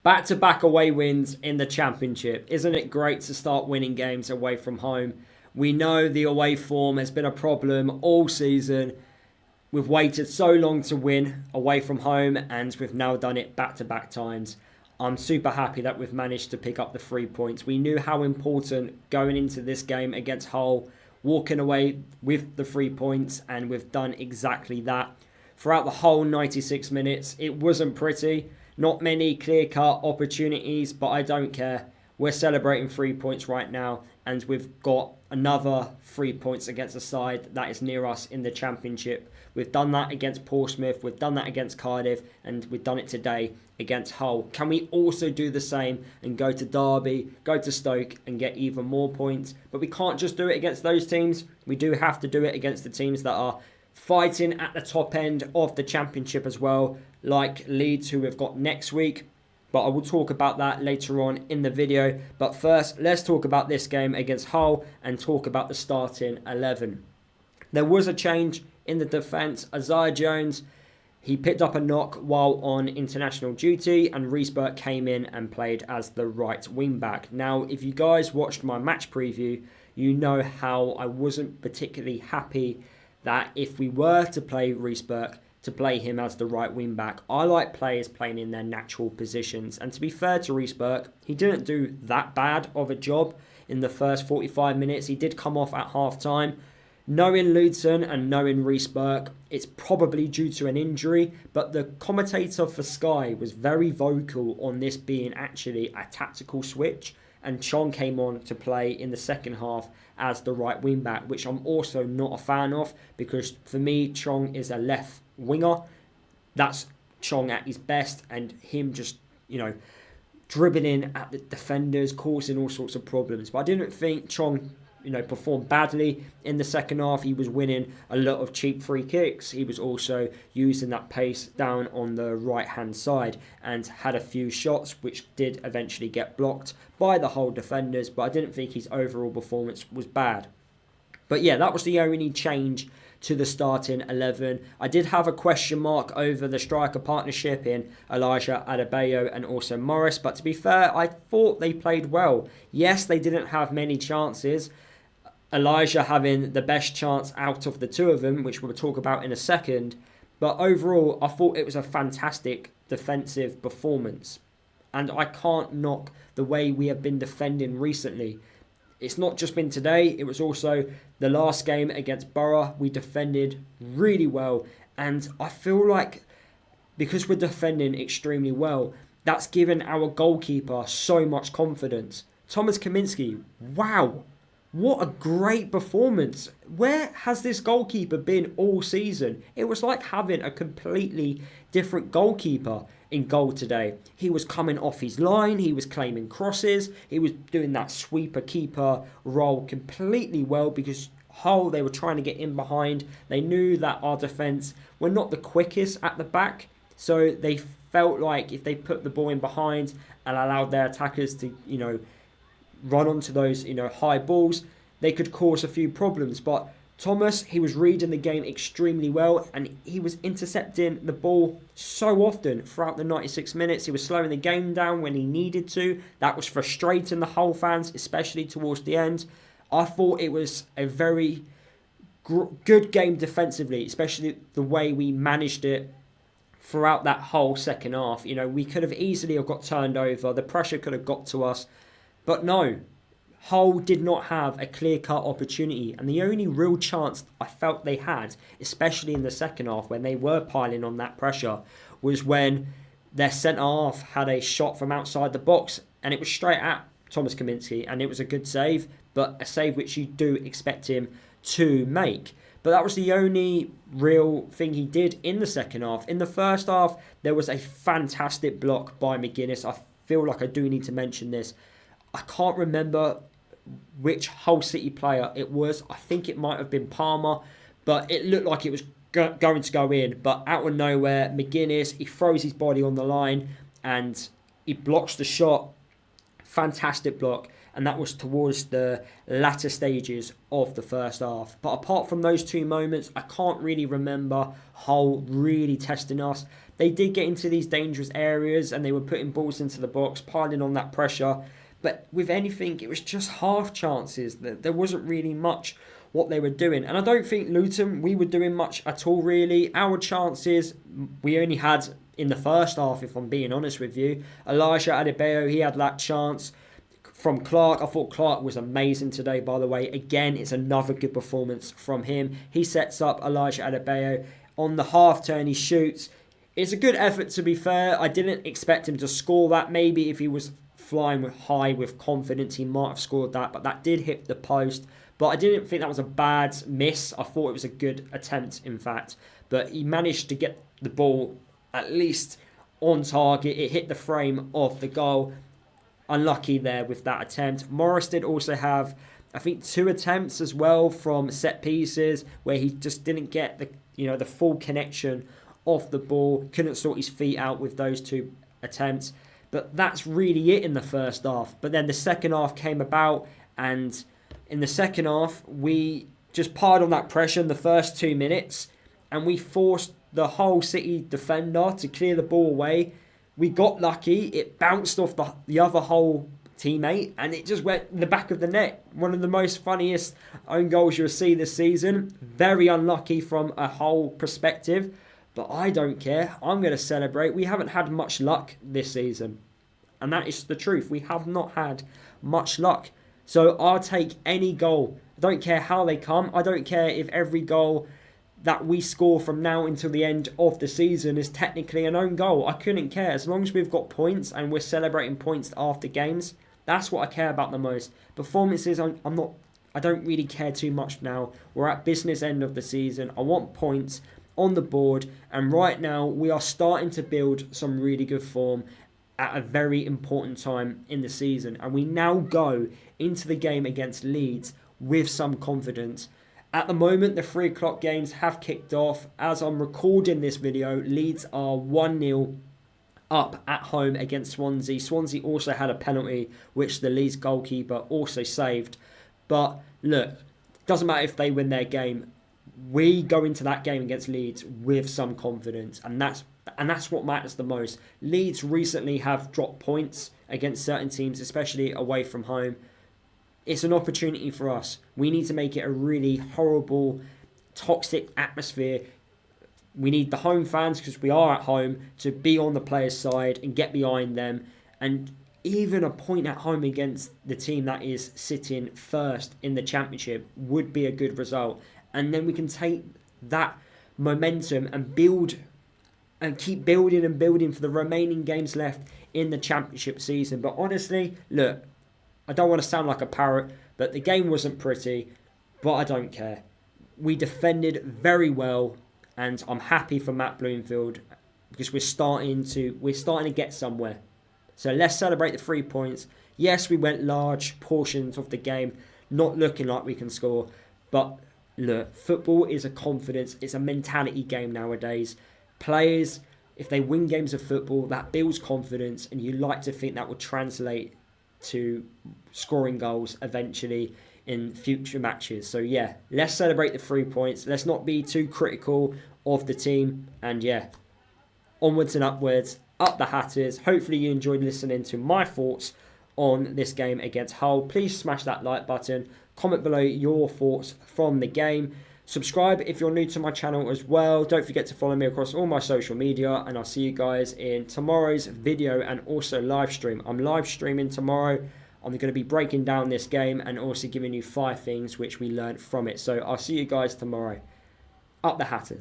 Back-to-back away wins in the Championship. Isn't it great to start winning games away from home? We know the away form has been a problem all season. We've waited so long to win away from home, and we've now done it back-to-back times. I'm super happy that we've managed to pick up the 3 points. We knew how important going into this game against Hull, walking away with the 3 points, and we've done exactly that. Throughout the whole 96 minutes, it wasn't pretty. Not many clear-cut opportunities, but I don't care. We're celebrating 3 points right now, and we've got another 3 points against a side that is near us in the Championship. We've done that against Portsmouth, we've done that against Cardiff, and we've done it today against Hull. Can we also do the same and go to Derby, go to Stoke, and get even more points? But we can't just do it against those teams. We do have to do it against the teams that are fighting at the top end of the Championship as well, like Leeds, who we've got next week. But I will talk about that later on in the video. But first, let's talk about this game against Hull and talk about the starting 11. There was a change in the defence. Isaiah Jones, he picked up a knock while on international duty, and Reece Burke came in and played as the right wing back. Now, if you guys watched my match preview, you know how I wasn't particularly happy that if we were to play Reece Burke, to play him as the right wing back. I like players playing in their natural positions. And to be fair to Reece Burke, he didn't do that bad of a job in the first 45 minutes. He did come off at half time. Knowing Luton and knowing Reece Burke, it's probably due to an injury, but the commentator for Sky was very vocal on this being actually a tactical switch, and Chong came on to play in the second half as the right wing back, which I'm also not a fan of, because for me, Chong is a left winger. That's Chong at his best, and him just, dribbling at the defenders, causing all sorts of problems. But I didn't think Chong performed badly in the second half. He was winning a lot of cheap free kicks. He was also using that pace down on the right-hand side and had a few shots which did eventually get blocked by the Hull defenders, but I didn't think his overall performance was bad. But yeah, that was the only change to the starting 11. I did have a question mark over the striker partnership in Elijah Adebayo and also Morris, but to be fair, I thought they played well. Yes, they didn't have many chances. Elijah having the best chance out of the two of them, which we'll talk about in a second. But overall, I thought it was a fantastic defensive performance. And I can't knock the way we have been defending recently. It's not just been today, it was also the last game against Borough. We defended really well. And I feel like because we're defending extremely well, that's given our goalkeeper so much confidence. Thomas Kaminski, wow. What a great performance. Where has this goalkeeper been all season? It was like having a completely different goalkeeper in goal today. He was coming off his line, he was claiming crosses, he was doing that sweeper-keeper role completely well, because Hull, they were trying to get in behind. They knew that our defence were not the quickest at the back, so they felt like if they put the ball in behind and allowed their attackers to, run onto those, high balls, they could cause a few problems. But Thomas, he was reading the game extremely well, and he was intercepting the ball so often throughout the 96 minutes. He was slowing the game down when he needed to. That was frustrating the Hull fans, especially towards the end. I thought it was a very good game defensively, especially the way we managed it throughout that whole second half. We could have easily have got turned over. The pressure could have got to us. But no, Hull did not have a clear-cut opportunity. And the only real chance I felt they had, especially in the second half when they were piling on that pressure, was when their centre-half had a shot from outside the box. And it was straight at Thomas Kaminski. And it was a good save, but a save which you do expect him to make. But that was the only real thing he did in the second half. In the first half, there was a fantastic block by McGuinness. I feel like I do need to mention this. I can't remember which Hull City player it was. I think it might have been Palmer, but it looked like it was going to go in. But out of nowhere, McGuinness, he throws his body on the line and he blocks the shot fantastic block, and that was towards the latter stages of the first half. But apart from those two moments, I can't really remember Hull really testing us. They did get into these dangerous areas and they were putting balls into the box, piling on that pressure. But with anything, it was just half chances. There wasn't really much what they were doing. And I don't think Luton, we were doing much at all really. Our chances, we only had in the first half, if I'm being honest with you. Elijah Adebayo, he had that chance from Clark. I thought Clark was amazing today, by the way. Again, it's another good performance from him. He sets up Elijah Adebayo. On the half turn, he shoots. It's a good effort, to be fair. I didn't expect him to score that. Maybe if he was flying high with confidence, he might have scored that. But that did hit the post. But I didn't think that was a bad miss. I thought it was a good attempt, in fact. But he managed to get the ball at least on target. It hit the frame of the goal. Unlucky there with that attempt. Morris did also have, I think, 2 attempts as well from set pieces where he just didn't get the full connection off the ball. Couldn't sort his feet out with those 2 attempts. But that's really it in the first half. But then the second half came about, and in the second half, we just piled on that pressure in the first 2 minutes, and we forced the whole City defender to clear the ball away. We got lucky. It bounced off the other Hull teammate, and it just went in the back of the net. One of the most funniest own goals you'll see this season. Very unlucky from a Hull perspective, but I don't care. I'm going to celebrate. We haven't had much luck this season, and that is the truth. We have not had much luck. So I'll take any goal. I don't care how they come. I don't care if every goal that we score from now until the end of the season is technically an own goal. I couldn't care. As long as we've got points and we're celebrating points after games, that's what I care about the most. Performances, I don't really care too much now. We're at business end of the season. I want points on the board, and right now we are starting to build some really good form at a very important time in the season, and we now go into the game against Leeds with some confidence. At the moment, the 3 o'clock games have kicked off. As I'm recording this video, Leeds are 1-0 up at home against Swansea. Swansea also had a penalty, which the Leeds goalkeeper also saved. But look, doesn't matter if they win their game. We go into that game against Leeds with some confidence, and that's what matters the most. Leeds recently have dropped points against certain teams, especially away from home. It's an opportunity for us. We need to make it a really horrible, toxic atmosphere. We need the home fans, because we are at home, to be on the players' side and get behind them. And even a point at home against the team that is sitting first in the Championship would be a good result. And then we can take that momentum and build and keep building and building for the remaining games left in the Championship season. But honestly, look, I don't want to sound like a parrot, but the game wasn't pretty, but I don't care. We defended very well, and I'm happy for Matt Bloomfield, because we're starting to get somewhere. So let's celebrate the 3 points. Yes, we went large portions of the game, not looking like we can score, but look, football is a confidence, it's a mentality game nowadays. Players, if they win games of football, that builds confidence, and you like to think that will translate to scoring goals eventually in future matches. So yeah, let's celebrate the 3 points. Let's not be too critical of the team. And yeah, onwards and upwards, up the Hatters. Hopefully you enjoyed listening to my thoughts on this game against Hull. Please smash that like button. Comment below your thoughts from the game. Subscribe if you're new to my channel as well. Don't forget to follow me across all my social media, and I'll see you guys in tomorrow's video and also live stream. I'm live streaming tomorrow. I'm going to be breaking down this game and also giving you 5 things which we learned from it. So I'll see you guys tomorrow. Up the Hatters.